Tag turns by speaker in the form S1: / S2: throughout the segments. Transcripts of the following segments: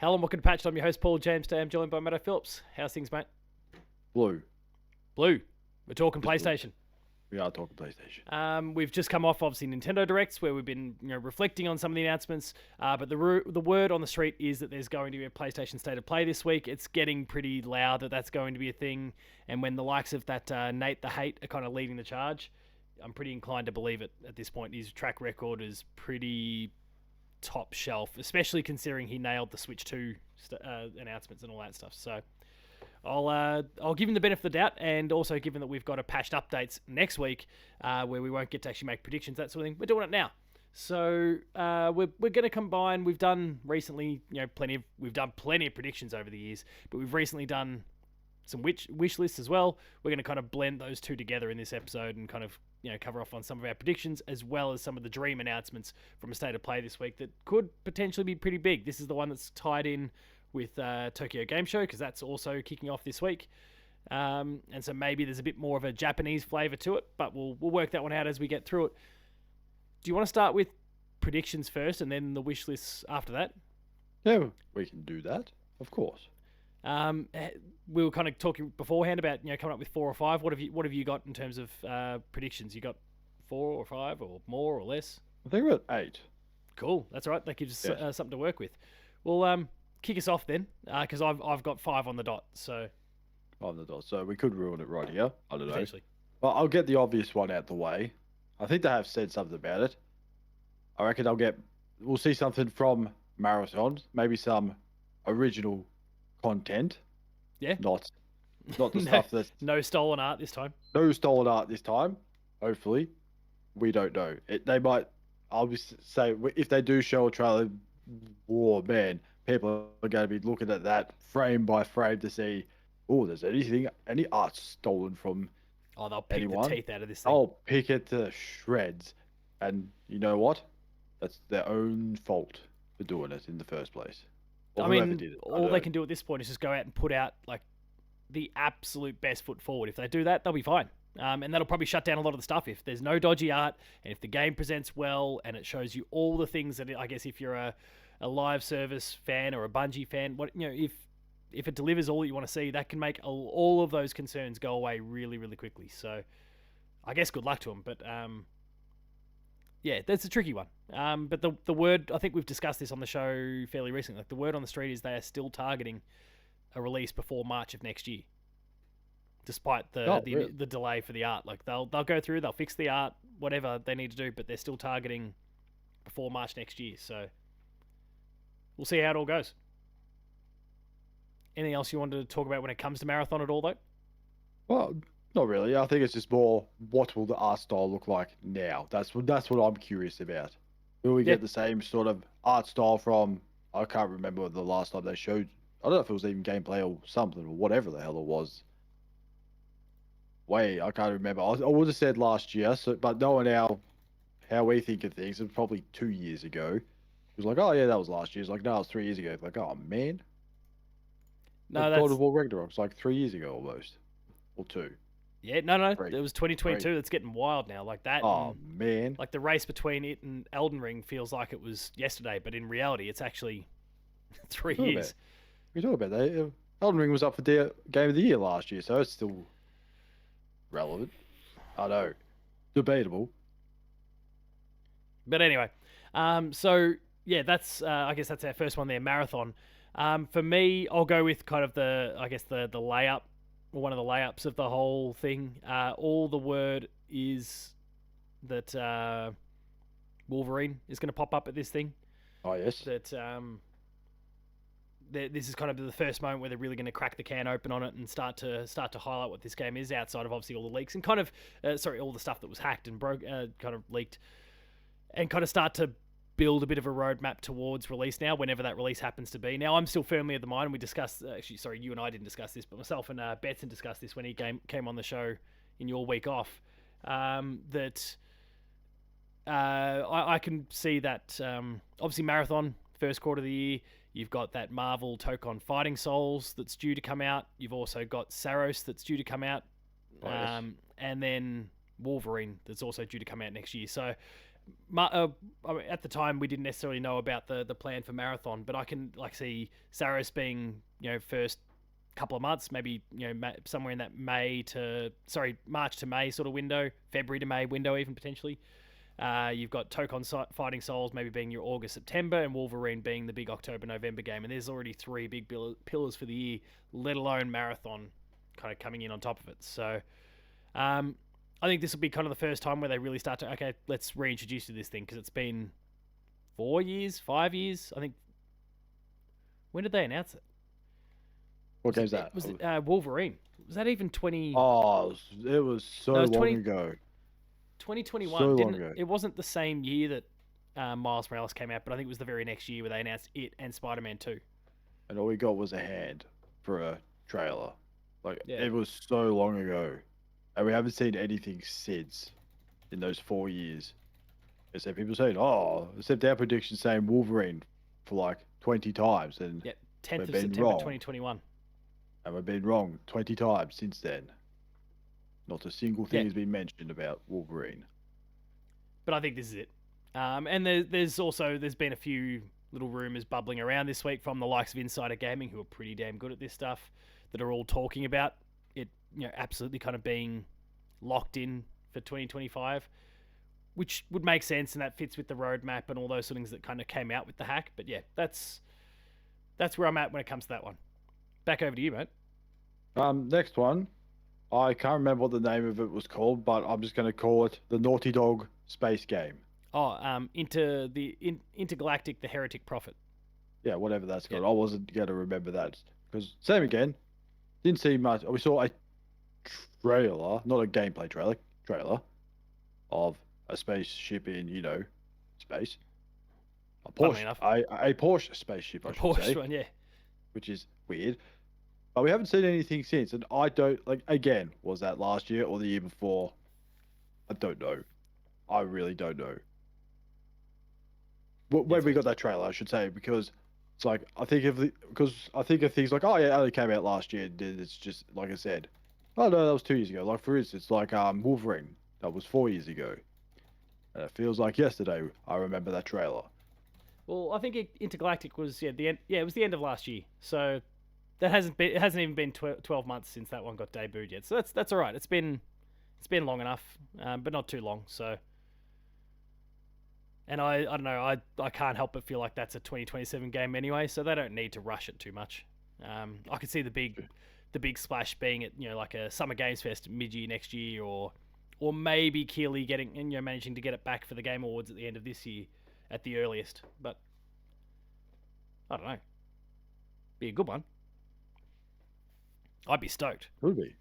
S1: Hello and welcome to Patch. I'm your host, Paul James. Today I'm joined by Matto Phillips. How's things, mate?
S2: Blue.
S1: Blue. We're talking
S2: Just blue.
S1: PlayStation.
S2: We are talking PlayStation.
S1: We've just come off, obviously, Nintendo Directs, where we've been reflecting on some of the announcements. But the word on the street is that there's going to be a PlayStation State of Play this week. It's getting pretty loud that that's going to be a thing. And when the likes of that Nate the Hate are kind of leading the charge, I'm pretty inclined to believe it at this point. His track record is pretty top shelf, especially considering he nailed the Switch 2 announcements and all that stuff. So I'll give him the benefit of the doubt, and also given that we've got a patched updates next week, where we won't get to actually make predictions, that sort of thing, we're doing it now. So we're going to combine. We've done recently, we've done plenty of predictions over the years, but we've recently done some wish lists as well. We're going to kind of blend those two together in this episode and kind of cover off on some of our predictions, as well as some of the dream announcements from a State of Play this week that could potentially be pretty big. This is the one that's tied in with Tokyo Game Show, because that's also kicking off this week. And so maybe there's a bit more of a Japanese flavour to it, but we'll work that one out as we get through it. Do you want to start with predictions first and then the wish lists after that?
S2: Yeah, we can do that, of course.
S1: We were kind of talking beforehand about coming up with 4 or 5. What have you got in terms of predictions? You got 4 or 5 or more or less?
S2: I think we're at 8.
S1: Cool, that's all right. That gives us
S2: Yes.
S1: something to work with. Well, kick us off then, because I've got 5 on the dot. So
S2: On the dot. So we could ruin it right here. I don't know.
S1: potentially,
S2: Well, I'll get the obvious one out the way. I think they have said something about it. I reckon we'll see something from Marathon, maybe some original content.
S1: yeah.
S2: Not the
S1: no,
S2: stuff that's
S1: no stolen art this time.
S2: no stolen art this time. Hopefully, we don't know. They might. I'll just say if they do show a trailer, oh man, people are going to be looking at that frame by frame to see, oh, there's any art stolen from
S1: Oh, they'll pick
S2: anyone.
S1: the teeth out of this thing.
S2: I'll pick it to shreds. And you know what? That's their own fault for doing it in the first place. Or
S1: I
S2: whoever
S1: mean,
S2: did it.
S1: all they can do at this point is just go out and put out like the absolute best foot forward. If they do that, they'll be fine. And that'll probably shut down a lot of the stuff if there's no dodgy art, and if the game presents well and it shows you all the things that I guess if you're a live service fan or a Bungie fan, if it delivers all you want to see, that can make all of those concerns go away really, really quickly. So I guess good luck to them. But yeah, that's a tricky one. But the word, I think we've discussed this on the show fairly recently. Like the word on the street is they are still targeting a release before March of next year, despite the delay for the art. Like they'll go through, they'll fix the art, whatever they need to do, but they're still targeting before March next year. So we'll see how it all goes. Anything else you wanted to talk about when it comes to Marathon at all, though?
S2: Well, not really. I think it's just more what will the art style look like now? That's what I'm curious about. Will we get the same sort of art style from? I can't remember the last time they showed. I don't know if it was even gameplay or something or whatever the hell it was. I can't remember. I would have said last year, but knowing how we think of things, it was probably 2 years ago. It was like, oh yeah, that was last year. It's like, no, it was 3 years ago. Like, oh man.
S1: No,
S2: Like
S1: that's
S2: God of War Ragnarok. It's like 3 years ago almost, or 2.
S1: yeah, no.
S2: Three.
S1: It was 2022. It's getting wild now. Like that.
S2: Oh man.
S1: Like the race between it and Elden Ring feels like it was yesterday, but in reality, it's actually 3 years.
S2: We talk about that. Elden Ring was up for Game of the Year last year, so it's still relevant. I know, debatable.
S1: But anyway, so yeah, that's I guess that's our first one there, Marathon. For me, I'll go with kind of the layup, or one of the layups of the whole thing. All the word is that Wolverine is going to pop up at this thing.
S2: Oh yes.
S1: That this is kind of the first moment where they're really going to crack the can open on it and start to highlight what this game is, outside of obviously all the leaks and kind of all the stuff that was hacked and broke, kind of leaked, and kind of start to build a bit of a roadmap towards release now, whenever that release happens to be. Now, I'm still firmly of the mind, and we discussed, you and I didn't discuss this, but myself and Betson discussed this when he came on the show in your week off, that I can see that, obviously Marathon, first quarter of the year, you've got that Marvel Tokon Fighting Souls that's due to come out. You've also got Saros that's due to come out.
S2: Oh, yes.
S1: And then Wolverine that's also due to come out next year. So I mean, at the time we didn't necessarily know about the plan for marathon, but I can see Saros being first couple of months, maybe somewhere in that March to May sort of window, February to May window even potentially. You've got Tokon Fighting Souls maybe being your August September, and Wolverine being the big October November game, and there's already 3 big pillars for the year, let alone marathon kind of coming in on top of it. So I think this will be kind of the first time where they really start to, okay, let's reintroduce you to this thing, because it's been 4 years, 5 years. I think. When did they announce it?
S2: What game's that?
S1: Was it Wolverine? Was that even 20?
S2: Oh, it was so
S1: No, it was
S2: long ago.
S1: 2021.
S2: So
S1: didn't
S2: long ago.
S1: It wasn't the same year that Miles Morales came out, but I think it was the very next year where they announced it and Spider-Man 2.
S2: And all we got was a hand for a trailer. Like,
S1: Yeah.
S2: it was so long ago. And we haven't seen anything since in those 4 years. Except people saying, except our prediction saying Wolverine for like 20 times. And
S1: Yeah, 10th
S2: we've
S1: of
S2: been
S1: September
S2: wrong.
S1: 2021.
S2: And we've been wrong 20 times since then. Not a single thing has been mentioned about Wolverine.
S1: But I think this is it. And there's been a few little rumors bubbling around this week from the likes of Insider Gaming, who are pretty damn good at this stuff, that are all talking about it, absolutely kind of being locked in for 2025, which would make sense, and that fits with the roadmap and all those sort of things that kind of came out with the hack. But yeah, that's where I'm at when it comes to that one. Back over to you, mate.
S2: Next one. I can't remember what the name of it was called, but I'm just going to call it the Naughty Dog space game.
S1: Intergalactic, the Heretic Prophet.
S2: Yeah, whatever that's called. I wasn't going to remember that because same again. Didn't see much. We saw a trailer, not a gameplay trailer of a spaceship in space. A Porsche, a Porsche spaceship, I should say.
S1: One, yeah.
S2: Which is weird. But we haven't seen anything since, and I don't again, was that last year or the year before? I don't know. I really don't know. When we got that trailer, I should say, because it's like I think of things like, oh yeah, it only came out last year. It's just like I said, oh no, that was 2 years ago. Like for instance, like Wolverine, that was 4 years ago. And it feels like yesterday I remember that trailer.
S1: Well, I think Intergalactic was the end. Yeah, it was the end of last year. So it hasn't even been 12 months since that one got debuted yet. So that's all right. It's been long enough, but not too long. So, and I don't know. I can't help but feel like that's a 2027 game anyway. So they don't need to rush it too much. I could see the big splash being at like a Summer Games Fest mid-year next year, or maybe Keighley getting managing to get it back for the Game Awards at the end of this year at the earliest. But I don't know. Be a good one. I'd be stoked.
S2: Would be.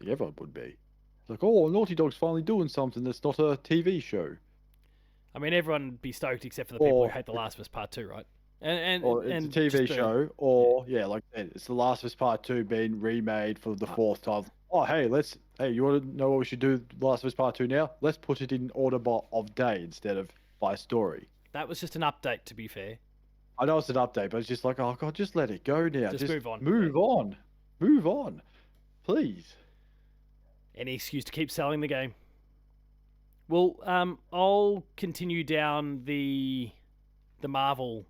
S2: Everyone would be. It's like, oh, Naughty Dog's finally doing something that's not a TV show.
S1: I mean, everyone would be stoked except for the people who hate The Last of Us Part 2, right?
S2: Or it's a TV show, or like I said, it's The Last of Us Part 2 being remade for the 4th time. Oh, hey, you want to know what we should do The Last of Us Part 2 now? Let's put it in order of day instead of by story.
S1: That was just an update, to be fair.
S2: I know it's an update, but it's just like, oh god, just let it go now.
S1: Just move on.
S2: Move on. Please.
S1: Any excuse to keep selling the game. Well, I'll continue down the Marvel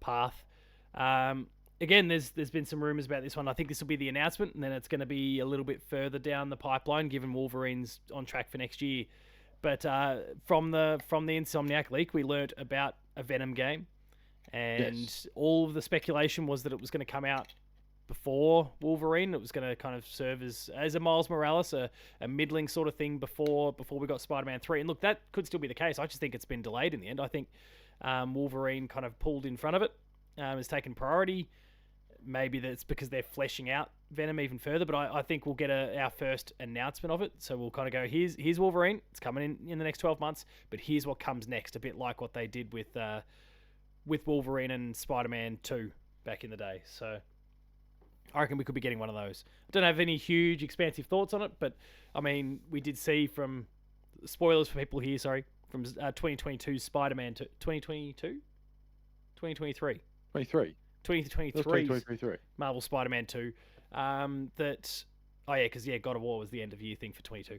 S1: path. Again, there's been some rumors about this one. I think this will be the announcement, and then it's going to be a little bit further down the pipeline, given Wolverine's on track for next year. But from the Insomniac leak, we learnt about a Venom game, and all of the speculation was that it was going to come out before Wolverine. It was going to kind of serve as a Miles Morales, a middling sort of thing before we got Spider-Man 3. And look, that could still be the case. I just think it's been delayed in the end. I think Wolverine kind of pulled in front of it, has taken priority. Maybe that's because they're fleshing out Venom even further, but I think we'll get our first announcement of it. So we'll kind of go, here's Wolverine. It's coming in the next 12 months, but here's what comes next, a bit like what they did with Wolverine and Spider-Man 2 back in the day. So I reckon we could be getting one of those. I don't have any huge expansive thoughts on it, but I mean, we did see from spoilers for people here, from 2022 Spider-Man to 2022? 2023. 2023 Marvel Spider-Man 2. Because God of War was the end of year thing for 22.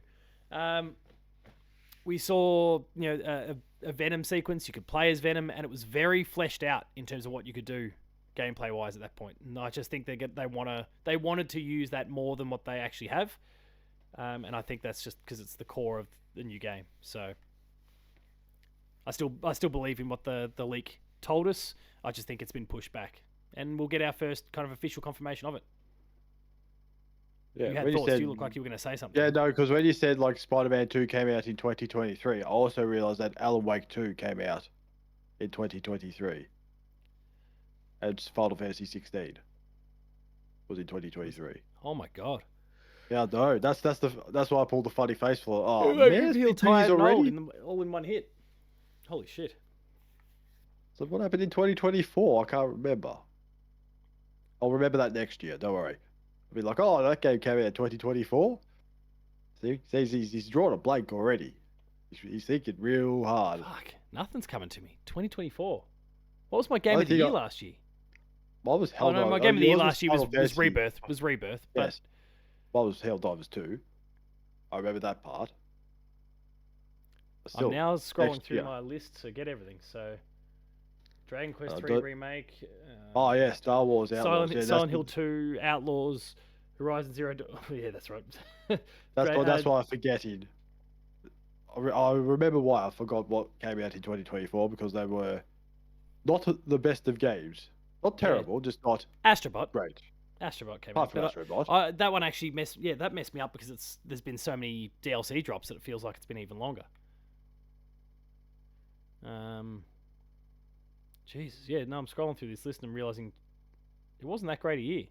S1: We saw a a Venom sequence. You could play as Venom, and it was very fleshed out in terms of what you could do gameplay wise at that point. And I just think they wanted to use that more than what they actually have, and I think that's just because it's the core of the new game. So I still believe in what the leak told us. I just think it's been pushed back, and we'll get our first kind of official confirmation of it.
S2: Yeah,
S1: You had
S2: when
S1: thoughts.
S2: said,
S1: You look like you were going to say something.
S2: yeah, no, because when you said like Spider-Man 2 came out in 2023, I also realized that Alan Wake 2 came out in 2023. And Final Fantasy 16 was in 2023.
S1: Oh my god.
S2: Yeah, no, that's why I pulled the funny face for. Oh
S1: It made
S2: man,
S1: me
S2: it's
S1: feel
S2: been 2 years
S1: tired and old
S2: already.
S1: all in one hit. Holy shit.
S2: So what happened in 2024? I can't remember. I'll remember that next year. Don't worry. I'll be like, oh, that game came out in 2024. See, he's drawn a blank already. He's thinking real hard.
S1: Fuck. Nothing's coming to me. 2024. What was my game
S2: I
S1: of the
S2: think
S1: year last year?
S2: Mine was
S1: Oh no,
S2: Helldivers.
S1: my game of the year
S2: Yours
S1: last year was
S2: Final Fantasy.
S1: Rebirth. Was Rebirth. But
S2: Yes. Mine was Helldivers 2. I remember that part. But
S1: I'm now scrolling
S2: next
S1: through
S2: year.
S1: my list to get everything. So Dragon Quest 3
S2: don't-
S1: remake.
S2: Oh yeah, Star Wars Outlaws. Yeah,
S1: Silent Hill 2, Outlaws, Horizon Zero Dawn. Oh, yeah, that's right.
S2: that's why I'm forgetting. I remember why I forgot what came out in 2024 because they were not the best of games. Not terrible, just not
S1: Astrobot.
S2: great.
S1: Astrobot came
S2: Apart
S1: out.
S2: from Astrobot.
S1: That one actually messed me up because there's been so many DLC drops that it feels like it's been even longer. Jesus, yeah. No, I'm scrolling through this list and I'm realizing it wasn't that great a year.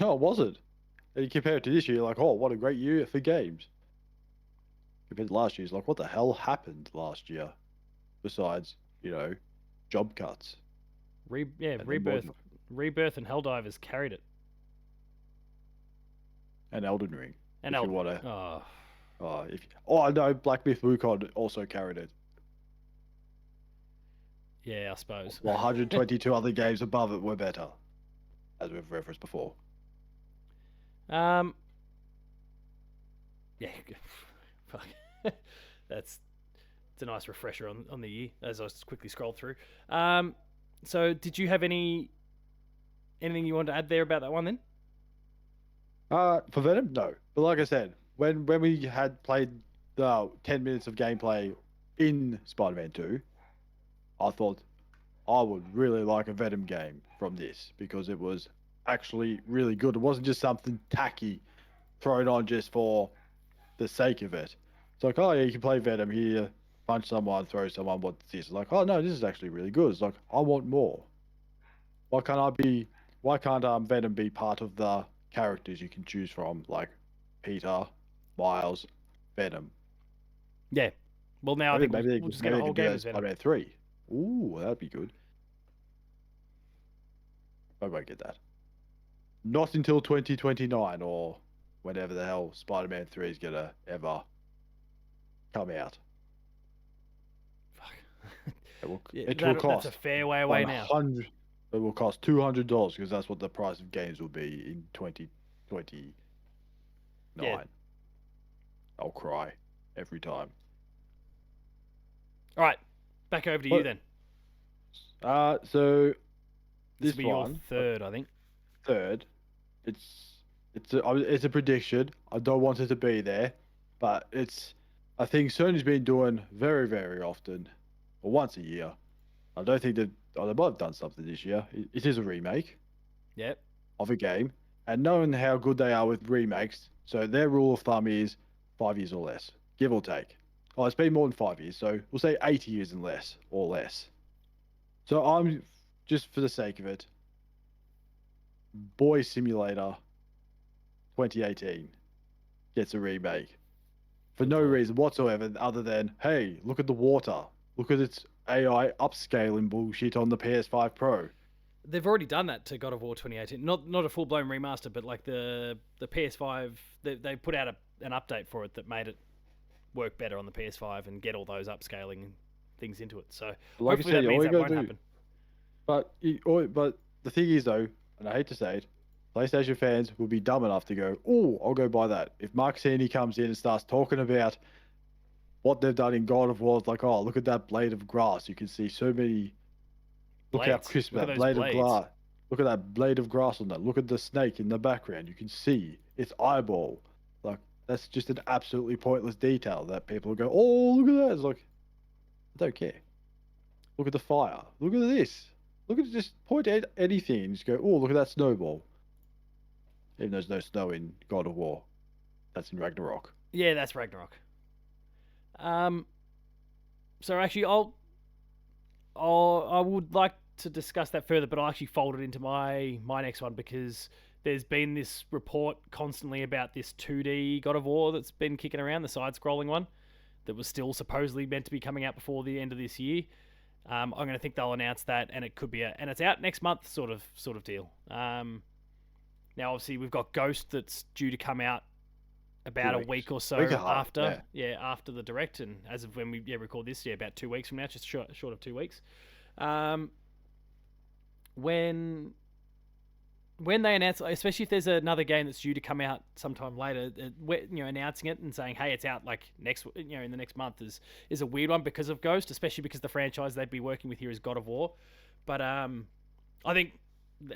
S2: No, it wasn't. And you compare it to this year, you're like, oh, what a great year for games. Compared to last year, it's like, what the hell happened last year? Besides, job cuts.
S1: Rebirth and Helldivers carried it.
S2: And Elden Ring.
S1: And
S2: if
S1: Elden
S2: you
S1: Ring.
S2: want to. I know Black Myth Wukong also carried it.
S1: Yeah, I suppose.
S2: While 122 other games above it were better, as we've referenced before.
S1: Yeah. Fuck. It's a nice refresher on the year as I just quickly scrolled through. So did you have anything you wanted to add there about that one then?
S2: For Venom, no. But like I said, when we had played the 10 minutes of gameplay in Spider-Man 2, I thought I would really like a Venom game from this because it was actually really good. It wasn't just something tacky thrown on just for the sake of it. It's like, oh yeah, you can play Venom here, punch someone, throw someone, what's this? It's like, oh no, this is actually really good. It's like, I want more. Why can't Venom be part of the characters you can choose from, like Peter, Miles, Venom?
S1: Yeah. Well, now I think
S2: maybe
S1: we'll just get a whole game as Venom.
S2: Spider-Man 3. Ooh, that'd be good. I won't get that. Not until 2029 or whenever the hell Spider-Man 3 is gonna ever come out.
S1: Fuck.
S2: It will cost.
S1: That's a fair way away now.
S2: It will cost $200 because that's what the price of games will be in 2029.
S1: Yeah.
S2: I'll cry every time.
S1: All right, back over to you then.
S2: So
S1: This
S2: this
S1: will be
S2: one,
S1: your third, I think.
S2: third, it's a prediction. I don't want it to be there, but it's a thing Sony's been doing very, very often, or once a year. I don't think that they might have done something this year. It is a remake.
S1: Yep.
S2: Of a game, and knowing how good they are with remakes, so their rule of thumb is 5 years or less, give or take. Oh, it's been more than 5 years, so we'll say 80 years and less, or less. So I'm just for the sake of it, Boy Simulator 2018 gets a remake for no reason whatsoever other than, hey, look at the water, look at its AI upscaling bullshit on the PS5 Pro.
S1: They've already done that to God of War 2018. Not a full blown remaster, but like the PS5, they put out an update for it that made it work better on the PS5 and get all those upscaling things into it. So
S2: Like
S1: hopefully
S2: I said,
S1: that means
S2: all
S1: that
S2: you
S1: won't
S2: gotta
S1: happen.
S2: But the thing is though, and I hate to say it, PlayStation fans will be dumb enough to go, oh, I'll go buy that. If Mark Cerny comes in and starts talking about what they've done in God of War is like, oh, look at that blade of grass. You can see so many. Look how
S1: Blades.
S2: crisp
S1: Look at
S2: that
S1: those
S2: blade of
S1: blades.
S2: grass. Look at that blade of grass on that. Look at the snake in the background. You can see its eyeball. Like that's just an absolutely pointless detail that people go, oh, look at that. It's like, I don't care. Look at the fire. Look at this. Look at just point at anything and just go, oh, look at that snowball. Even though there's no snow in God of War. That's in Ragnarok.
S1: Yeah, that's Ragnarok. Um, so actually, I would like to discuss that further, but I'll actually fold it into my next one because there's been this report constantly about this 2D God of War that's been kicking around, the side-scrolling one that was still supposedly meant to be coming out before the end of this year. I'm going to think they'll announce that, and it could be and it's out next month, sort of deal. Now, obviously, we've got Ghost that's due to come out
S2: 2
S1: about a
S2: weeks.
S1: week or
S2: Week and
S1: so
S2: a half,
S1: after,
S2: yeah.
S1: after the direct, and as of when we record this, about 2 weeks from now, just short of 2 weeks. Um, when they announce, especially if there's another game that's due to come out sometime later, announcing it and saying, "Hey, it's out like next, in the next month," is a weird one because of Ghost, especially because the franchise they'd be working with here is God of War. But I think,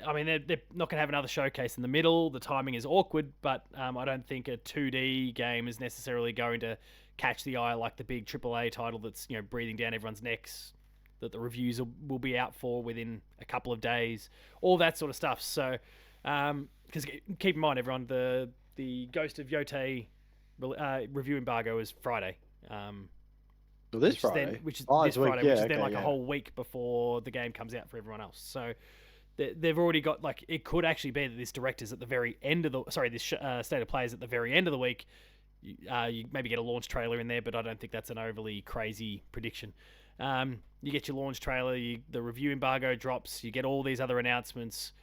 S1: I mean, they're not going to have another showcase in the middle. The timing is awkward, but I don't think a 2D game is necessarily going to catch the eye like the big AAA title that's breathing down everyone's necks that the reviews will be out for within a couple of days, all that sort of stuff. So, because keep in mind, everyone, the Ghost of Yote review embargo is Friday.
S2: So this Friday?
S1: Which is
S2: Oh,
S1: this
S2: it's a week.
S1: Friday,
S2: Yeah,
S1: which is then
S2: okay,
S1: like a
S2: yeah.
S1: whole week before the game comes out for everyone else. So they've already got, like, it could actually be that this direct is at the very end of this state of play is at the very end of the week. You maybe get a launch trailer in there, but I don't think that's an overly crazy prediction. You get your launch trailer, the review embargo drops, you get all these other announcements.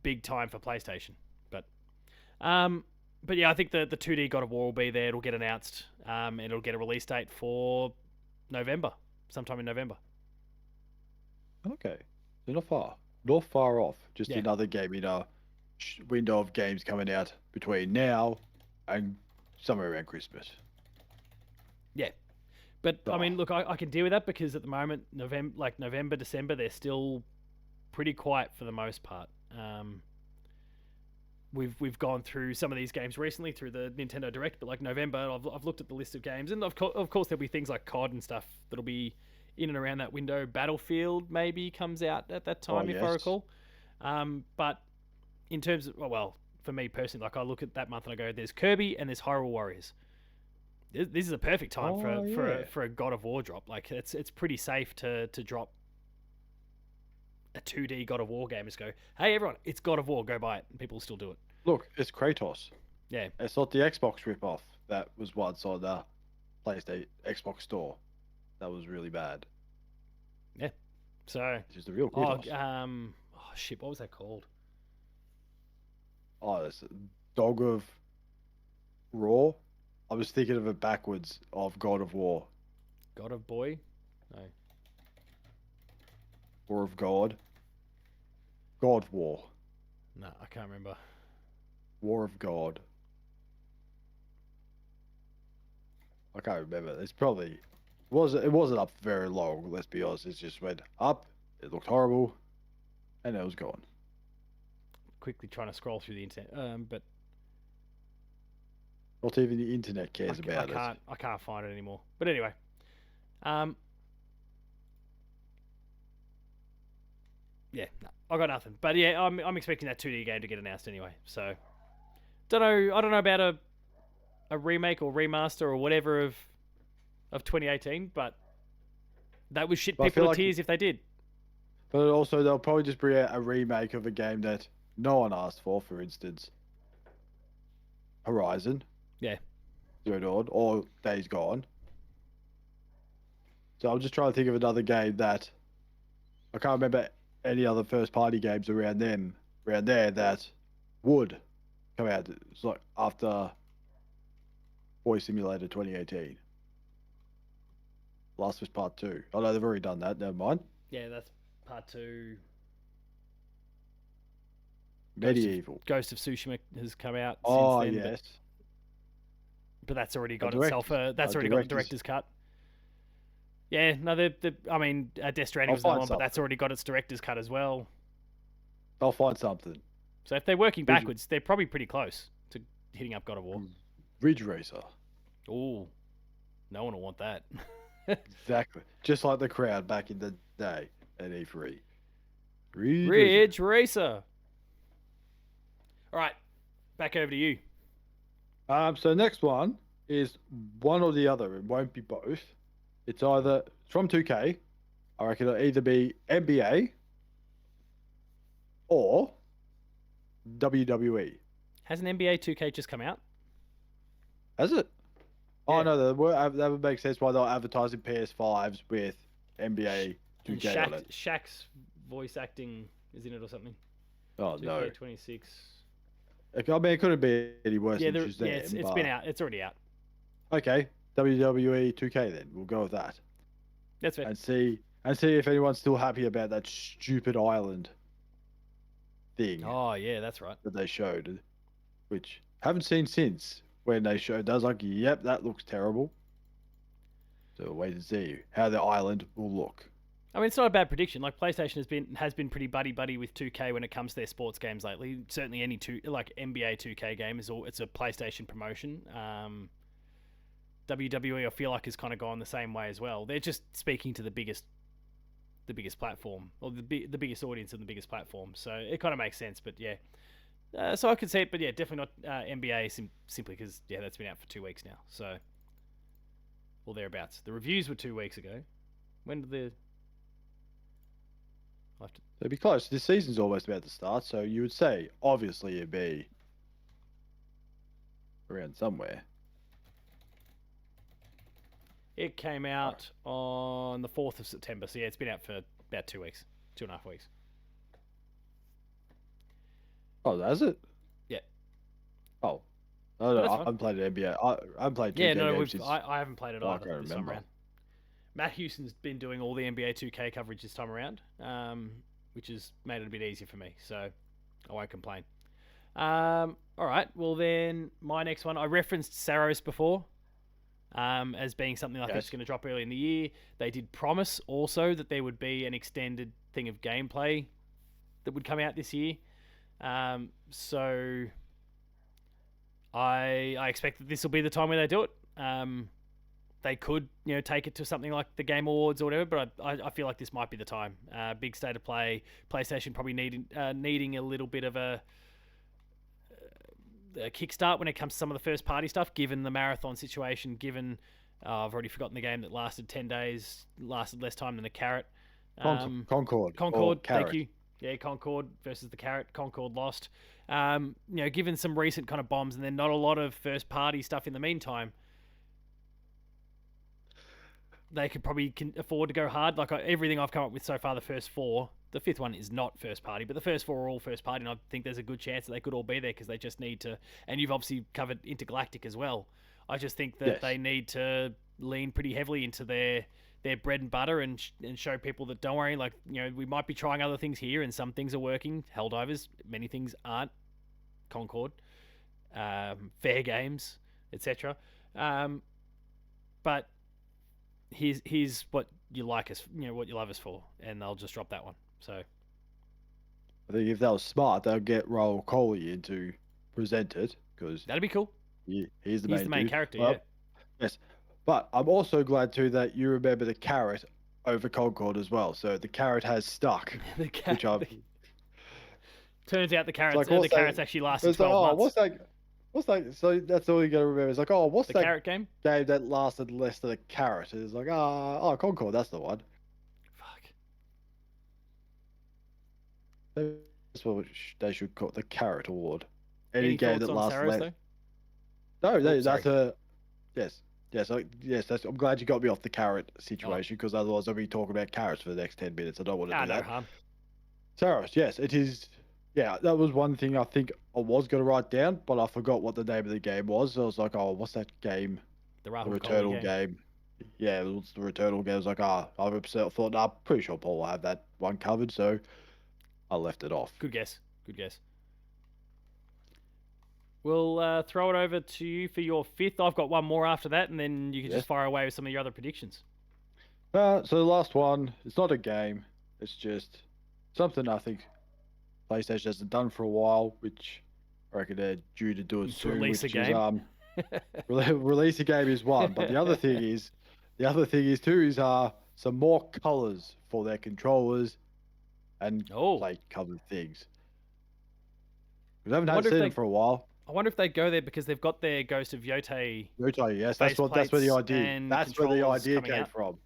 S1: Big time for PlayStation, but yeah, I think the 2D God of War will be there. It'll get announced. It'll get a release date for November, sometime in November.
S2: Okay. So not far. Not far off. Just
S1: Yeah,
S2: another game in a window of games coming out between now and somewhere around Christmas.
S1: yeah. But I
S2: Oh,
S1: mean, look, I can deal with that because at the moment, November, December, they're still pretty quiet for the most part. We've gone through some of these games recently through the Nintendo Direct, but like November, I've looked at the list of games, and of course there'll be things like COD and stuff that'll be in and around that window. Battlefield maybe comes out at that
S2: oh
S1: time, if I
S2: yes.
S1: recall. But in terms of, well, for me personally, like I look at that month and I go, there's Kirby and there's Hyrule Warriors. This is a perfect time
S2: Oh yeah.
S1: for a God of War drop. Like it's pretty safe to drop a 2D God of War game. Just go, hey everyone, it's God of War, go buy it, and people will still do it.
S2: Look, it's Kratos.
S1: Yeah,
S2: It's not the Xbox ripoff that was once on the PlayStation Xbox store. That was really bad.
S1: yeah. So,
S2: This is the real Kratos.
S1: oh shit, what was that called?
S2: Oh, it's Dog of Raw. I was thinking of it backwards of God of War.
S1: God of Boy? No.
S2: War of God. God War.
S1: No, I can't remember.
S2: War of God. I can't remember. It's probably it wasn't up very long, let's be honest. It just went up, it looked horrible, and it was gone.
S1: Quickly trying to scroll through the internet, but
S2: Not even the internet cares about it.
S1: I can't find it anymore. But anyway, um, yeah, no, I got nothing. But yeah, I'm expecting that 2D game to get announced anyway. So don't know. I don't know about a remake or remaster or whatever of 2018, but that would shit
S2: But I
S1: people
S2: feel
S1: to
S2: like
S1: tears if they did.
S2: but also they'll probably just bring out a remake of a game that no one asked for instance. Horizon,
S1: Yeah,
S2: Zero Dawn, or Days Gone. So I'm just trying to think of another game that I can't remember any other first party games around there that would come out. It's like after Boy Simulator 2018. Last of Us Part 2. Oh no, they've already done that. Never mind.
S1: yeah, that's part two.
S2: Medieval.
S1: Ghost of Tsushima has come out since
S2: Oh
S1: then,
S2: yes.
S1: but that's already
S2: A
S1: got
S2: direct,
S1: itself a
S2: a
S1: that's already got the
S2: director's.
S1: director's cut. Yeah, no, I mean, Death Stranding
S2: I'll
S1: was another
S2: find
S1: one, but that's
S2: something.
S1: already got its director's cut as well.
S2: I'll find something.
S1: So if they're working
S2: Ridge,
S1: backwards, they're probably pretty close to hitting up God of War.
S2: Ridge Racer.
S1: Ooh, no one will want that.
S2: Exactly. Just like the crowd back in the day at E3. Ridge Racer.
S1: Ridge Racer. All right, back over to you.
S2: So next one is one or the other. It won't be both. It's either from 2K. I reckon it'll either be NBA or WWE.
S1: Hasn't NBA 2K just come out?
S2: Has it? Oh
S1: Yeah.
S2: no, that would make sense why they're advertising PS5s with NBA 2K on it.
S1: Shaq's voice acting is in it or something.
S2: Oh no.
S1: 2K26.
S2: I mean, it couldn't be any worse than Shazam.
S1: Yeah, it's been out. It's already out.
S2: Okay, WWE 2K then. We'll go with that.
S1: That's fair.
S2: And see if anyone's still happy about that stupid island thing.
S1: Oh yeah, that's right.
S2: That they showed, which haven't seen since when they showed. I was like, yep, that looks terrible. So we'll wait and see how the island will look.
S1: I mean, it's not a bad prediction. Like PlayStation has been pretty buddy with 2K when it comes to their sports games lately. Certainly, any NBA 2K game it's a PlayStation promotion. WWE, I feel like, has kind of gone the same way as well. They're just speaking to the biggest platform, or the biggest audience and the biggest platform. So it kind of makes sense. But yeah, so I could see it. But yeah, definitely not NBA simply because that's been out for 2 weeks now. So or thereabouts. The reviews were 2 weeks ago. When did the
S2: It'd be close. This season's almost about to start, so you would say obviously it'd be around somewhere.
S1: It came out on the 4th of September, so yeah, it's been out for about 2 weeks, 2.5 weeks.
S2: Oh, has it?
S1: Yeah.
S2: Oh, no, I haven't played an NBA. I haven't played 2K games since
S1: I haven't played it
S2: I
S1: either
S2: can't
S1: this time
S2: remember.
S1: around. Matt Houston's been doing all the NBA 2K coverage this time around, which has made it a bit easier for me, so I won't complain. All right, well then, my next one, I referenced Saros before as being something I think is going to drop early in the year. They did promise also that there would be an extended thing of gameplay that would come out this year. So I expect that this will be the time where they do it. They could, take it to something like the Game Awards or whatever, but I feel like this might be the time. Big state of play. PlayStation probably needing a little bit of a kickstart when it comes to some of the first party stuff, given the marathon situation, given I've already forgotten the game that lasted 10 days, lasted less time than the Carrot.
S2: Concord.
S1: Thank you. Yeah, Concord versus the Carrot. Concord lost. Given some recent kind of bombs and then not a lot of first party stuff in the meantime, they could probably afford to go hard. Like everything I've come up with so far, the first 4, the 5th one is not first party, but the first 4 are all first party, and I think there's a good chance that they could all be there because they just need to. And you've obviously covered Intergalactic as well. I just think that they need to lean pretty heavily into their bread and butter and show people that don't worry, like we might be trying other things here, and some things are working. Helldivers, many things aren't. Concord, Fair Games, etc. But here's what you like us, what you love us for, and they'll just drop that one. So
S2: I think if that was smart, they'll get Raul Coley in to present it because
S1: that'd be cool.
S2: He's the main
S1: character.
S2: Well, yes, but I'm also glad too that you remember the Carrot over Concord as well. So the Carrot has stuck.
S1: Turns out the Carrots actually lasted 12 months.
S2: What's that? So that's all you gotta remember. It's like, oh, what's
S1: the
S2: that
S1: Carrot game
S2: that lasted less than a Carrot? It's like, Concord, that's the one.
S1: Fuck.
S2: That's what they should call it, the Carrot Award. Any game that lasts
S1: less.
S2: No, that's a yes. I'm glad you got me off the Carrot situation because otherwise I'll be talking about carrots for the next 10 minutes. I don't want to do that.
S1: No harm.
S2: Saros, yes, it is. Yeah, that was one thing I think I was going to write down, but I forgot what the name of the game was. So I was like, oh, what's that game?
S1: The
S2: Returnal game. Yeah, it was the Returnal game. I was like, I thought, I'm pretty sure Paul will have that one covered, so I left it off.
S1: Good guess. We'll throw it over to you for your fifth. I've got one more after that, and then you can
S2: Yes.
S1: just fire away with some of your other predictions.
S2: So the last one, it's not a game. It's just something I think PlayStation hasn't done for a while, which I reckon they're due to do it
S1: Let's
S2: soon.
S1: release a
S2: Which is
S1: game.
S2: release a game is one, but the other thing is too is some more colors for their controllers and
S1: Oh,
S2: plate covered things. We haven't
S1: I
S2: had
S1: wonder if
S2: seen
S1: they.
S2: them for a while.
S1: I wonder if they go there because they've got their Ghost of Yote
S2: Yotai, yes,
S1: base
S2: that's where the
S1: plates
S2: idea
S1: and
S2: that's where the
S1: controllers
S2: idea
S1: coming
S2: came
S1: out.
S2: from.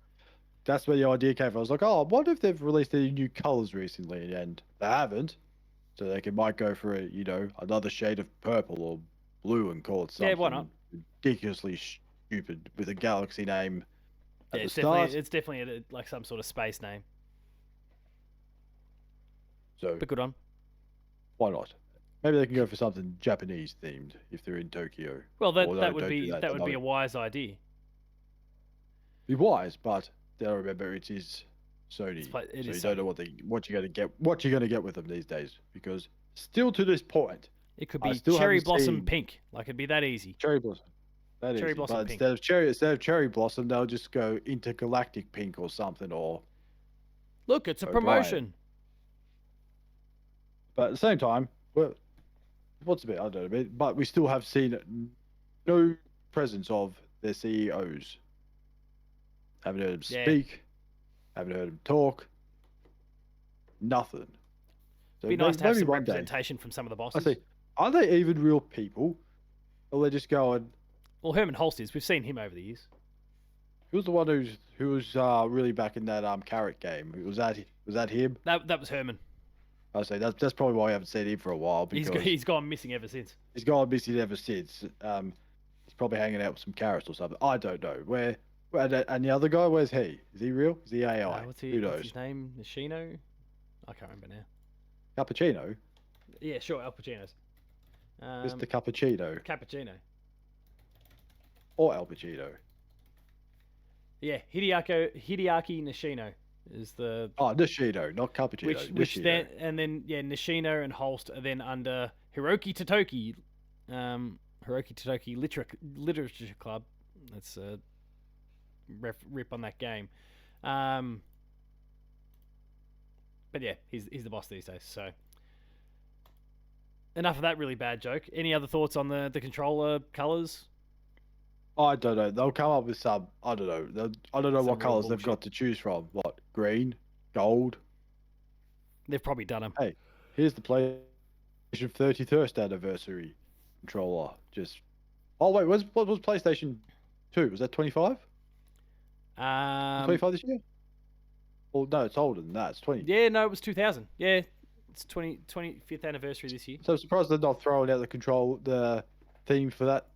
S2: That's where the idea came from. I was like, oh, I wonder if they've released any new colors recently, and they haven't. So might go for another shade of purple or blue and call it
S1: Yeah, why not?
S2: something ridiculously stupid with a galaxy name
S1: Yeah,
S2: at the
S1: it's
S2: start.
S1: definitely like some sort of space name,
S2: So
S1: but good on.
S2: why not? Maybe they can go for something Japanese themed if they're in Tokyo.
S1: Well,
S2: Or no,
S1: that would
S2: don't do
S1: be
S2: that.
S1: that would be a wise idea.
S2: Be wise, but they'll remember it is Sony,
S1: It
S2: so
S1: is
S2: you don't
S1: Sony.
S2: know what you're gonna get with them these days. Because still to this point,
S1: It could
S2: I
S1: be
S2: still
S1: cherry
S2: haven't
S1: blossom
S2: seen
S1: pink. Like it'd be that easy.
S2: cherry blossom. That
S1: Cherry
S2: is,
S1: blossom
S2: but
S1: pink.
S2: instead of cherry blossom, they'll just go intergalactic pink or something, or
S1: Look, it's a
S2: O'Brien.
S1: promotion.
S2: But at the same time, well, what's a bit? I don't know, a bit, but we still have seen no presence of their CEOs. Haven't heard them
S1: Yeah.
S2: speak. Haven't heard them talk. Nothing. So
S1: It'd be nice to have
S2: maybe
S1: some
S2: one day.
S1: representation from some of the
S2: I
S1: bosses.
S2: say, are they even real people? Or they're just going?
S1: Well, Herman Holst is. We've seen him over the years.
S2: Who's the one who was really back in that carrot game? Was that him?
S1: That was Herman.
S2: I say that's probably why I haven't seen him for a while because
S1: He's gone missing ever since.
S2: he's gone missing ever since. He's probably hanging out with some carrots or something. I don't know where. And the other guy, where's he? Is he real? Is he AI?
S1: What's
S2: Who knows?
S1: his name? Nishino? I can't remember now.
S2: Cappuccino,
S1: Yeah, sure, Al Pacino's.
S2: Mr. Cappuccino,
S1: Cappuccino.
S2: or Al Pacino.
S1: Yeah, Hideaki Nishino is the
S2: Oh, Nishino, not Cappuccino.
S1: which
S2: Nishino.
S1: then and then yeah Nishino and Holst are then under Hiroki Totoki, Hiroki Totoki Literature Club. That's a rip on that game. But yeah, he's the boss these days. So enough of that really bad joke. Any other thoughts on the controller colors?
S2: I don't know. They'll come up with some. I don't know. I don't know
S1: Some
S2: what
S1: real
S2: colors they've
S1: bullshit.
S2: got to choose from. What, green, gold?
S1: They've probably done them.
S2: Hey, here's the PlayStation 31st anniversary controller. Just. Oh wait, what was PlayStation 2? Was that 25? 25 this year? Well, no, it's older than that. It's 20.
S1: Yeah, no, it was 2000. Yeah, it's 25th anniversary this year.
S2: So I'm surprised they're not throwing out the theme for that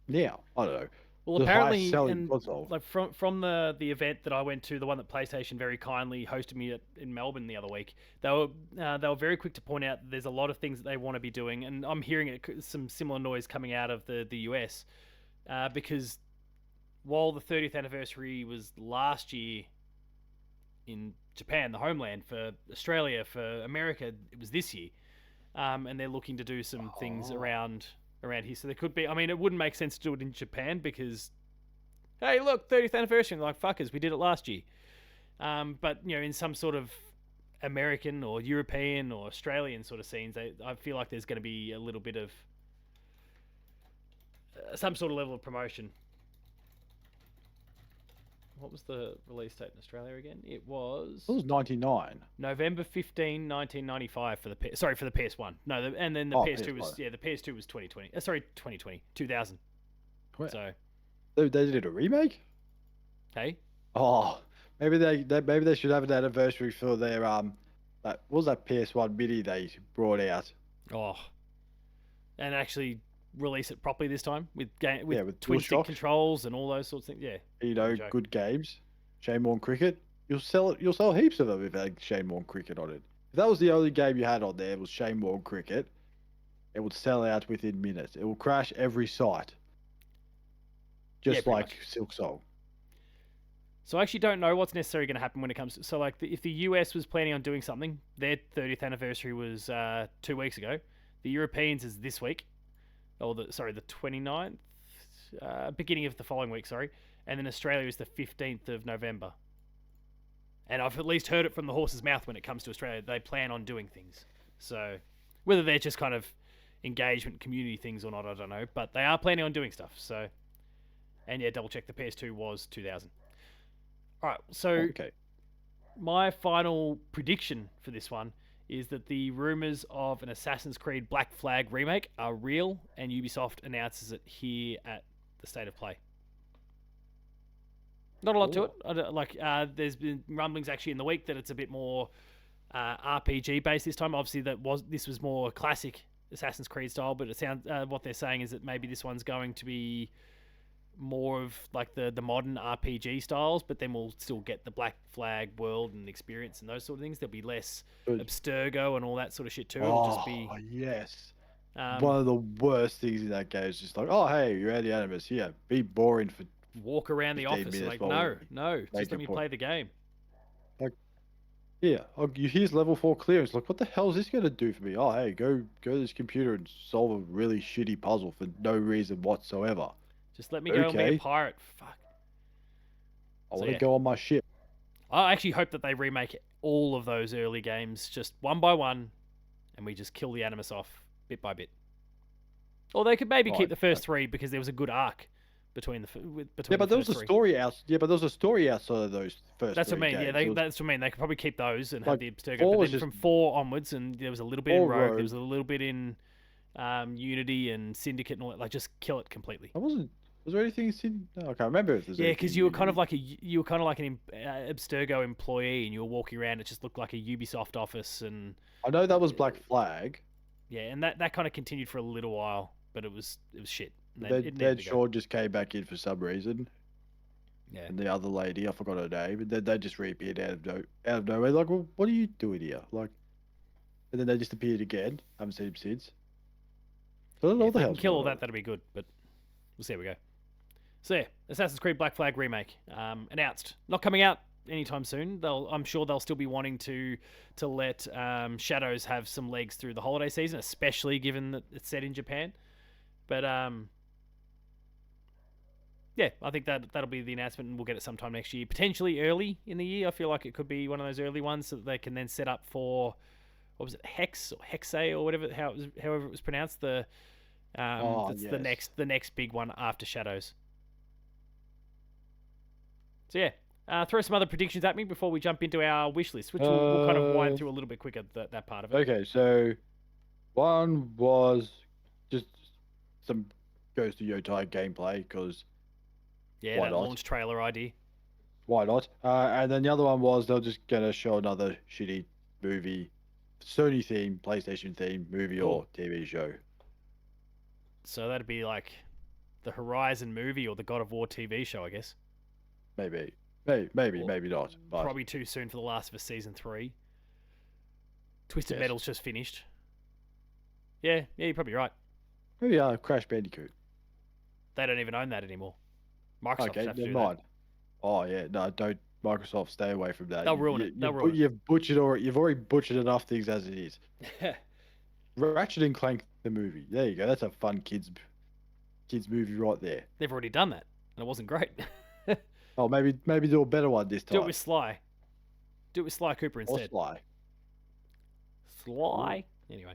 S2: now. I don't know.
S1: Well,
S2: The
S1: apparently,
S2: highest selling
S1: and
S2: console.
S1: like from the event that I went to, the one that PlayStation very kindly hosted me in Melbourne the other week, they were very quick to point out that there's a lot of things that they want to be doing, and I'm hearing some similar noise coming out of the US, because while the 30th anniversary was last year in Japan, the homeland, for Australia, for America, it was this year, and they're looking to do some things around here. So there could be. I mean, it wouldn't make sense to do it in Japan because, hey, look, 30th anniversary. And they're like, fuckers, we did it last year. But in some sort of American or European or Australian sort of scenes, I feel like there's going to be a little bit of some sort of level of promotion. What was the release date in Australia again? It was
S2: 99.
S1: November 15, 1995 for the for the PS1. No, and then the PS2 was the PS2 was 2020. Sorry, 2020, 2000.
S2: Wait.
S1: So
S2: They did a remake?
S1: hey,
S2: Oh, maybe they should have an anniversary for their what was that PS1 mini they brought out?
S1: and actually release it properly this time with
S2: with
S1: twin stick
S2: DualShock.
S1: controls and all those sorts of things. Yeah, joke.
S2: Good games. Shane Warne Cricket. You'll sell heaps of them if they had Shane Warne Cricket on it. If that was the only game you had on there was Shane Warne Cricket, it would sell out within minutes. It will crash every site. Just
S1: pretty
S2: like
S1: much.
S2: Silk Soul.
S1: So I actually don't know what's necessarily going to happen when it comes to, so like if the US was planning on doing something, their 30th anniversary was 2 weeks ago. The Europeans is this week. or the 29th, beginning of the following week, sorry. And then Australia is the 15th of November. And I've at least heard it from the horse's mouth when it comes to Australia. They plan on doing things. So whether they're just kind of engagement community things or not, I don't know. But they are planning on doing stuff. So, and yeah, double check the PS2 was 2000. All right, so
S2: Okay.
S1: my final prediction for this one is that the rumors of an Assassin's Creed Black Flag remake are real, and Ubisoft announces it here at the State of Play. Not a lot to it. There's been rumblings actually in the week that it's a bit more RPG based this time. Obviously, this was more classic Assassin's Creed style, but it sounds what they're saying is that maybe this one's going to be more of like the modern RPG styles, but then we'll still get the Black Flag world and experience and those sort of things. There'll be less Abstergo and all that sort of shit too. It'll just be
S2: yes. One of the worst things in that game is just like, oh hey, you're out of the Animus. Here, be boring for
S1: walk around the office. Like no, just let me play the game.
S2: Like, yeah, here's level 4 clearance. Like, what the hell is this gonna do for me? Oh hey, go to this computer and solve a really shitty puzzle for no reason whatsoever.
S1: Just let me go and be a pirate. Fuck.
S2: I want to go on my ship.
S1: I actually hope that they remake all of those early games just one by one, and we just kill the Animus off bit by bit. Or they could maybe keep the first three because there was a good arc between the
S2: yeah, but there was a story out. Yeah, but there was a story outside of those first.
S1: That's what I mean. Yeah, that's what I mean. They could probably keep those and have the Abstergo. But then from 4 onwards, and there was a little bit in Rogue. There was a little bit in Unity and Syndicate and all that. Like, just kill it completely.
S2: Was there anything in? No, I can't remember if there's.
S1: Yeah, because you were kind of like an Abstergo employee, and you were walking around. It just looked like a Ubisoft office, and
S2: I know that was Black Flag.
S1: Yeah, and that kind of continued for a little while, but it was shit.
S2: Then Sean just came back in for some reason.
S1: Yeah.
S2: And the other lady, I forgot her name, and then they just reappeared out of nowhere. Like, well, what are you doing here? Like, and then they just appeared again. I haven't seen them since. So I don't know what the hell.
S1: Kill all that, that'd be good. But we'll see how we go. So yeah, Assassin's Creed Black Flag remake announced, not coming out anytime soon. I'm sure they'll still be wanting to let Shadows have some legs through the holiday season, especially given that it's set in Japan. But yeah, I think that'll be the announcement, and we'll get it sometime next year, potentially early in the year. I feel like it could be one of those early ones so that they can then set up for, what was it, Hex or Hexe or whatever, however it was pronounced. The next big one after Shadows. So yeah, throw some other predictions at me before we jump into our wish list, which we'll kind of wind through a little bit quicker, that part of it.
S2: Okay, so one was just some Ghost of Yotai gameplay, because
S1: that launch trailer idea.
S2: Why not? And then the other one was they're just going to show another shitty movie, Sony theme, PlayStation theme movie or TV show.
S1: So that'd be like the Horizon movie or the God of War TV show, I guess.
S2: Maybe not. But
S1: probably too soon for The Last of Us Season 3. Twisted Metal's just finished. Yeah, you're probably right.
S2: Maybe Crash Bandicoot.
S1: They don't even own that anymore. Microsoft have to do
S2: that. Oh yeah, no, don't. Microsoft, stay away from that.
S1: They'll ruin it.
S2: You've already butchered enough things as it is. Ratchet and Clank the movie. There you go. That's a fun kids movie right there.
S1: They've already done that, and it wasn't great.
S2: Oh, maybe do a better one this time.
S1: Do it with Sly. Do it with Sly Cooper instead.
S2: Or
S1: Sly. Anyway,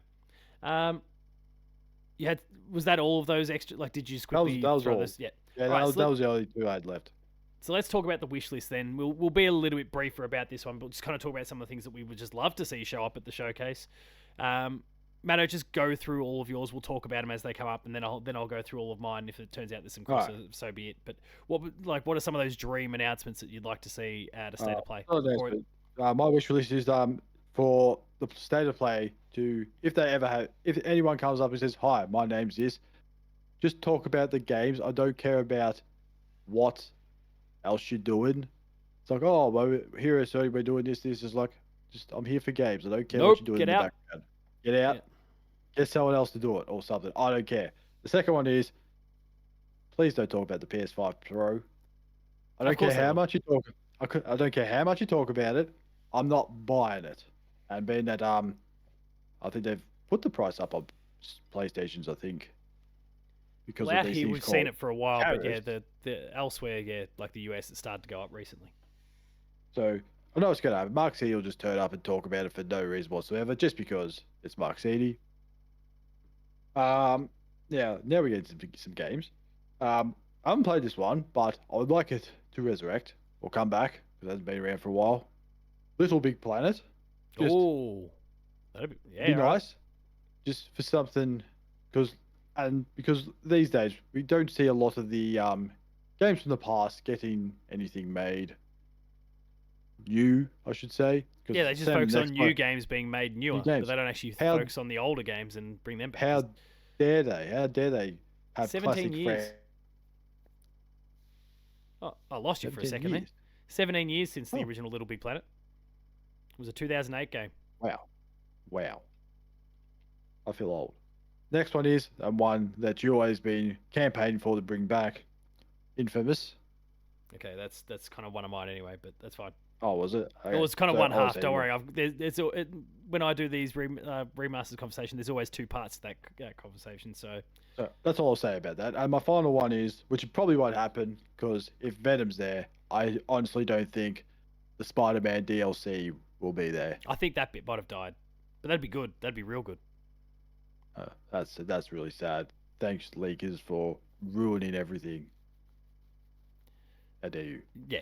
S1: was that all of those extra? Like, did you just quickly throw those? Yeah.
S2: Yeah, that was the only two I had left.
S1: So let's talk about the wish list then. We'll be a little bit briefer about this one, but just kind of talk about some of the things that we would just love to see show up at the showcase. Matto, just go through all of yours. We'll talk about them as they come up, and then I'll go through all of mine. If it turns out there's some crossover, so be it. But what are some of those dream announcements that you'd like to see at a State of Play?
S2: My wish list is for the State of Play to, if anyone comes up and says, "Hi, my name's this," just talk about the games. I don't care about what else you're doing. It's like, oh, well, here at Sony, we're doing this. This is like, I'm here for games. I don't care what you're doing in the background. Get out. Yeah. Get someone else to do it or something. I don't care. The second one is, please don't talk about the PS5 Pro. I don't care how much you talk. I don't care how much you talk about it. I'm not buying it. And being that I think they've put the price up on PlayStations. I think because
S1: Well,
S2: of
S1: out
S2: these
S1: here
S2: things
S1: we've seen
S2: called
S1: it for a while, but yeah,
S2: tariffs.
S1: the elsewhere, yeah, like the US, it started to go up recently.
S2: So I know what's going to happen. Mark City will just turn up and talk about it for no reason whatsoever, just because it's Mark City. Um, yeah, now we get some games. I haven't played this one, but I would like it to resurrect or come back because it hasn't been around for a while. Little Big Planet, just
S1: Oh,
S2: be
S1: yeah, all right.
S2: nice, just for something, because because these days we don't see a lot of the games from the past getting anything made new, I should say,
S1: Yeah,
S2: because
S1: they just
S2: same
S1: focus
S2: next
S1: on new
S2: one,
S1: games being made
S2: new
S1: newer, but
S2: games.
S1: they don't actually
S2: How
S1: focus on the older games and bring them back. Because
S2: how dare they? How dare they have
S1: 17
S2: classic
S1: years.
S2: friends?
S1: Oh, I lost you for a
S2: 17
S1: second there.
S2: years.
S1: 17 years since the
S2: Oh,
S1: original Little Big Planet. It was a 2008 game.
S2: wow, wow. I feel old. Next one is one that you always been campaigning for to bring back, Infamous.
S1: Okay, that's kind of one of mine anyway, but that's fine.
S2: Oh, was it?
S1: It
S2: Okay,
S1: was kind of
S2: so
S1: one
S2: I was
S1: half.
S2: saying
S1: Don't worry. When I do these remasters conversation, there's always two parts to that conversation. So
S2: so that's all I'll say about that. And my final one is, which probably won't happen, because if Venom's there, I honestly don't think the Spider-Man DLC will be there.
S1: I think that bit might have died, but that'd be good. That'd be real good.
S2: That's really sad. Thanks, leakers, for ruining everything. How dare you?
S1: Yeah.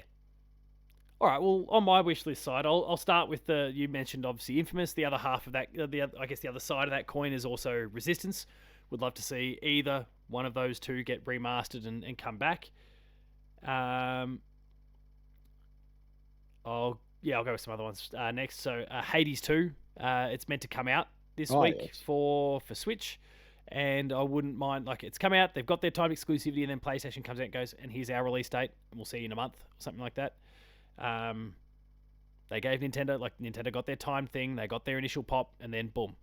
S1: All right. Well, on my wish list side, I'll start with the you mentioned obviously Infamous. The other half of that, I guess the other side of that coin is also Resistance. Would love to see either one of those two get remastered and come back. Um, I'll go with some other ones next. So Hades 2, it's meant to come out this
S2: Oh
S1: week
S2: yes.
S1: for Switch, and I wouldn't mind like it's come out. They've got their time exclusivity, and then PlayStation comes out and goes, and here's our release date, and we'll see you in a month, or something like that. Um, they gave Nintendo like Nintendo got their time thing, they got their initial pop, and then boom,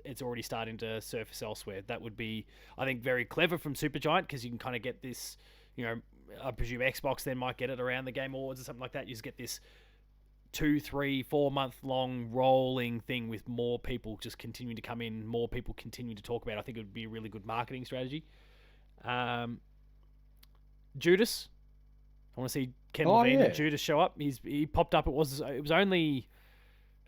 S1: it's already starting to surface elsewhere. That would be, I think, very clever from Supergiant because you can kind of get this, you know, I presume Xbox then might get it around the Game Awards or something like that. You just get this 2, 3, 4 month long rolling thing with more people just continuing to come in, more people continuing to talk about it. I think it would be a really good marketing strategy. Um, Judas, I want to see Ken
S2: Oh
S1: Levine and
S2: yeah.
S1: Judas show up. He popped up. It was only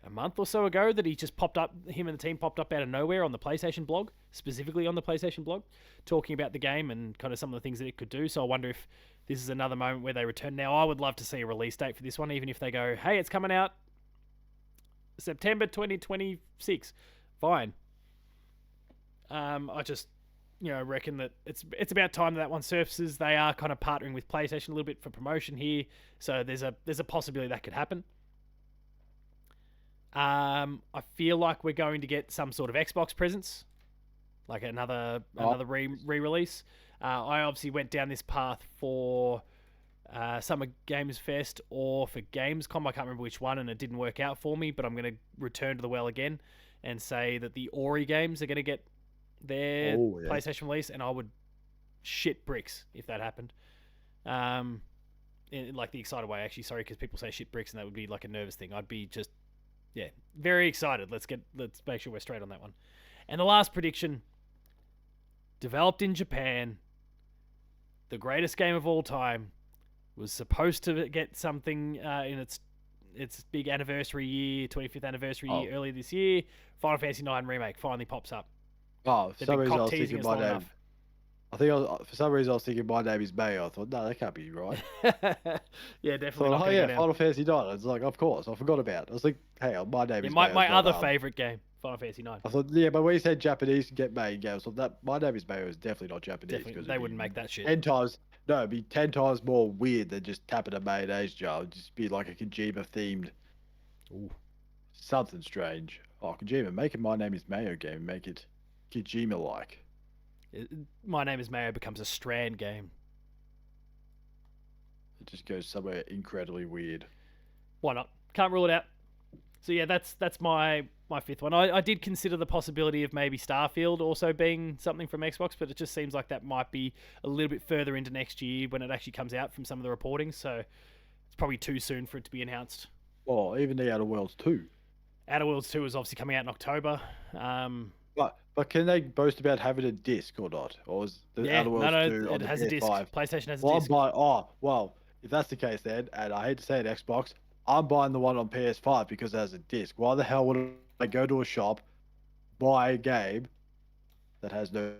S1: a month or so ago that he just popped up. Him and the team popped up out of nowhere on the PlayStation blog, specifically on the PlayStation blog, talking about the game and kind of some of the things that it could do. So I wonder if this is another moment where they return. Now I would love to see a release date for this one, even if they go, "Hey, it's coming out September 2026." Fine. I just reckon that it's about time that one surfaces. They are kind of partnering with PlayStation a little bit for promotion here, so there's a possibility that could happen. I feel like we're going to get some sort of Xbox presence, like another
S2: Oh,
S1: re-release. I obviously went down this path for Summer Games Fest or for Gamescom. I can't remember which one, and it didn't work out for me. But I'm going to return to the well again and say that the Ori games are going to get their
S2: oh yes.
S1: PlayStation release, and I would shit bricks if that happened. In like the excited way, actually. Sorry, because people say shit bricks, and that would be like a nervous thing. I'd be just very excited. Let's make sure we're straight on that one. And the last prediction, developed in Japan, the greatest game of all time, was supposed to get something in its big anniversary year, 25th anniversary year,
S2: Oh,
S1: earlier this year. Final Fantasy IX remake finally pops up.
S2: oh. For
S1: They've
S2: some
S1: been
S2: reason I
S1: cock
S2: was
S1: teasing
S2: thinking
S1: us
S2: my
S1: long
S2: name.
S1: enough.
S2: For some reason I was thinking my name is Mayo. I thought, no, that can't be right.
S1: Yeah,
S2: I
S1: definitely
S2: thought,
S1: not
S2: oh
S1: going to go
S2: yeah,
S1: down.
S2: Final Fantasy 9. It's like, of course, I forgot about it. I was like, hey, my name
S1: Yeah,
S2: is
S1: my,
S2: Mayo. It's
S1: my
S2: not
S1: other favorite game, Final Fantasy IX.
S2: I thought, yeah, but when you said Japanese can get made games, so that my name is Mayo is definitely not Japanese
S1: Definitely,
S2: because
S1: they
S2: it'd be
S1: wouldn't make that shit.
S2: 10 times, no, it'd be 10 times more weird than just tapping a mayonnaise jar. It'd just be like a Kojima themed
S1: Ooh.
S2: something strange. Oh, Kojima, make it my name is Mayo game, make it Kojima like.
S1: My Name is Mayo becomes a Strand game.
S2: It just goes somewhere incredibly weird.
S1: Why not? Can't rule it out. So yeah, that's my fifth one. I did consider the possibility of maybe Starfield also being something from Xbox, but it just seems like that might be a little bit further into next year when it actually comes out from some of the reporting. So it's probably too soon for it to be announced.
S2: Well, even the Outer Worlds too.
S1: Outer Worlds 2 is obviously coming out in October.
S2: But can they boast about having a disc or not? Or is the
S1: Yeah,
S2: Outer
S1: no,
S2: Worlds
S1: no,
S2: 2 on
S1: it
S2: the
S1: has a disc.
S2: PS5?
S1: PlayStation has a
S2: Well, I'm
S1: disc.
S2: buying. Oh, well, if that's the case, then, and I hate to say it, Xbox, I'm buying the one on PS5 because it has a disc. Why the hell would I go to a shop, buy a game that has no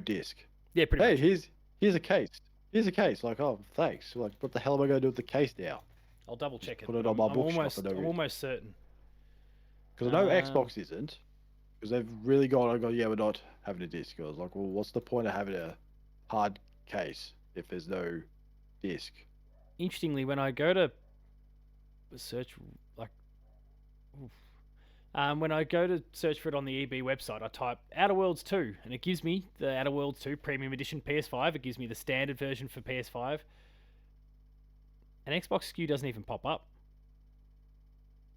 S2: disc?
S1: Yeah, pretty
S2: Hey,
S1: much.
S2: here's a case. Here's a case. Like, oh, thanks. Like, what the hell am I going to do with the case now?
S1: I'll double
S2: Just
S1: check it,
S2: put
S1: but
S2: it on my bookshelf for no
S1: I'm
S2: reason.
S1: almost certain.
S2: Because I know Xbox isn't. Because they've really gone, yeah, we're not having a disc. I was like, well, what's the point of having a hard case if there's no disc?
S1: Interestingly, when I go to search, like, oof, when I go to search for it on the EB website, I type Outer Worlds 2, and it gives me the Outer Worlds 2 Premium Edition PS5. It gives me the standard version for PS5. And Xbox SKU doesn't even pop up.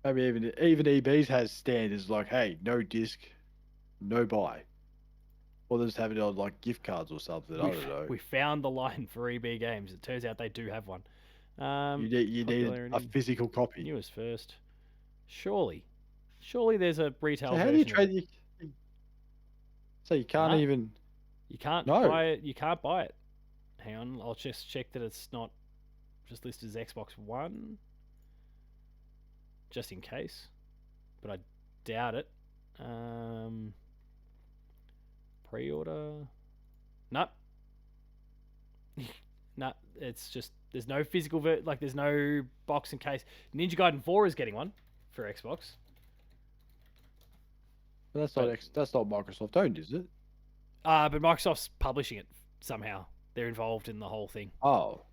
S2: I mean, even EB's has standards like, hey, no disc, no buy. Or they're just having it on like gift cards or something. I don't know.
S1: We found the line for EB games. It turns out they do have one.
S2: You need a
S1: Popularity,
S2: physical copy.
S1: newest first. Surely there's a retail
S2: So how do you
S1: version of it.
S2: trade? So you can't
S1: Nah,
S2: even.
S1: you can't
S2: No.
S1: buy it. You can't buy it. Hang on, I'll just check that it's not just listed as Xbox One, just in case. But I doubt it. Pre-order. Nope. No, it's just there's no physical there's no box and case. Ninja Gaiden 4 is getting one for Xbox.
S2: That's
S1: But-
S2: not that's not Microsoft owned, is it?
S1: But Microsoft's publishing it somehow. They're involved in the whole thing.
S2: Oh.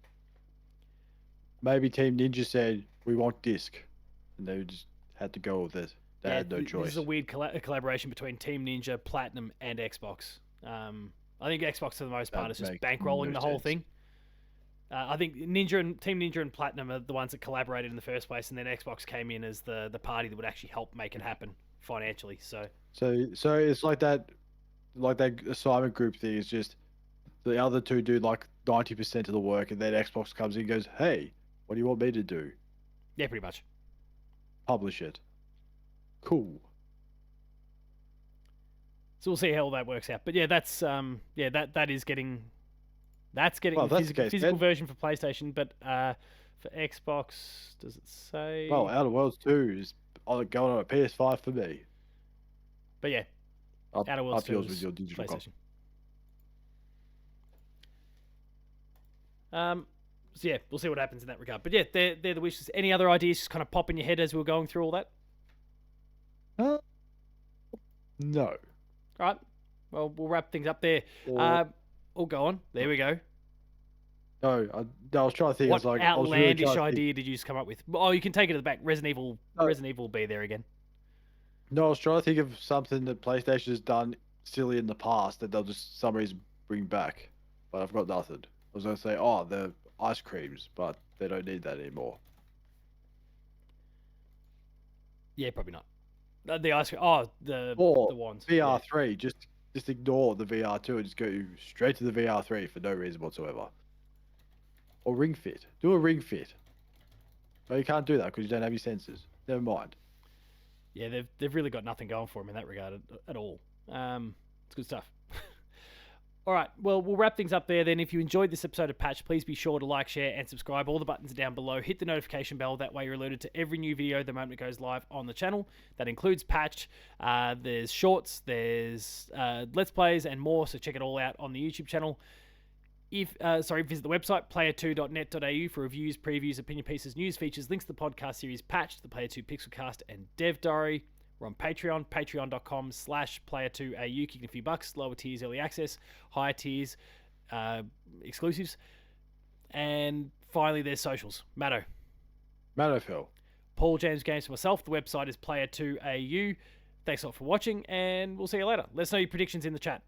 S2: Maybe Team Ninja said we want disc, and they just had to go with it. They had no
S1: This
S2: choice.
S1: is a weird collaboration between Team Ninja, Platinum, and Xbox. I think Xbox for the most part is just
S2: makes
S1: bankrolling
S2: no
S1: the whole
S2: sense.
S1: thing. I think Team Ninja and Platinum are the ones that collaborated in the first place, and then Xbox came in as the party that would actually help make it happen financially. So
S2: So it's like that assignment group thing. Is just the other two do like 90% of the work, and then Xbox comes in and goes, "Hey, what do you want me to do?
S1: yeah, pretty much.
S2: Publish it." Cool.
S1: So we'll see how all that works out. But yeah, that's that is getting
S2: Well,
S1: the
S2: that's the case,
S1: physical
S2: Ben.
S1: version for PlayStation, but for Xbox, does it say?
S2: Well, Outer Worlds 2 is going on a PS5 for me.
S1: But yeah, Outer Worlds
S2: Up
S1: 2
S2: yours
S1: is
S2: with your digital copy.
S1: PlayStation. So yeah, we'll see what happens in that regard. But yeah, they're the wishes. Any other ideas just kind of pop in your head as we were going through all that?
S2: No.
S1: All right. Well, we'll wrap things up there.
S2: Or-
S1: Go on. There we go.
S2: No, I was trying to think.
S1: What
S2: I was really
S1: outlandish
S2: trying to think.
S1: idea did you just come up with? Oh, you can take it to the back. Resident Evil will be there again.
S2: No, I was trying to think of something that PlayStation has done silly in the past that they'll just some reason bring back, but I've got nothing. I was going to say, oh, the ice creams, but they don't need that anymore.
S1: Yeah, probably not. The ice cream. Oh, the wands.
S2: VR3, just ignore the VR2 and just go straight to the VR3 for no reason whatsoever. Or Ring Fit. Do a Ring Fit. But you can't do that because you don't have your sensors. Never mind.
S1: Yeah, they've really got nothing going for them in that regard at all. It's good stuff. All right, well, we'll wrap things up there then. If you enjoyed this episode of Patch, please be sure to like, share, and subscribe. All the buttons are down below. Hit the notification bell. That way you're alerted to every new video the moment it goes live on the channel. That includes Patch. There's shorts, there's Let's Plays, and more, so check it all out on the YouTube channel. Visit the website, player2.net.au for reviews, previews, opinion pieces, news features, links to the podcast series Patch, the Player 2 Pixelcast, and Dev Diary. We're on Patreon, patreon.com/player2au, kicking a few bucks, lower tiers, early access, higher tiers, exclusives. And finally, there's socials. Matto.
S2: Phil.
S1: Paul James Games for myself. The website is player2au. Thanks a lot for watching, and we'll see you later. Let us know your predictions in the chat.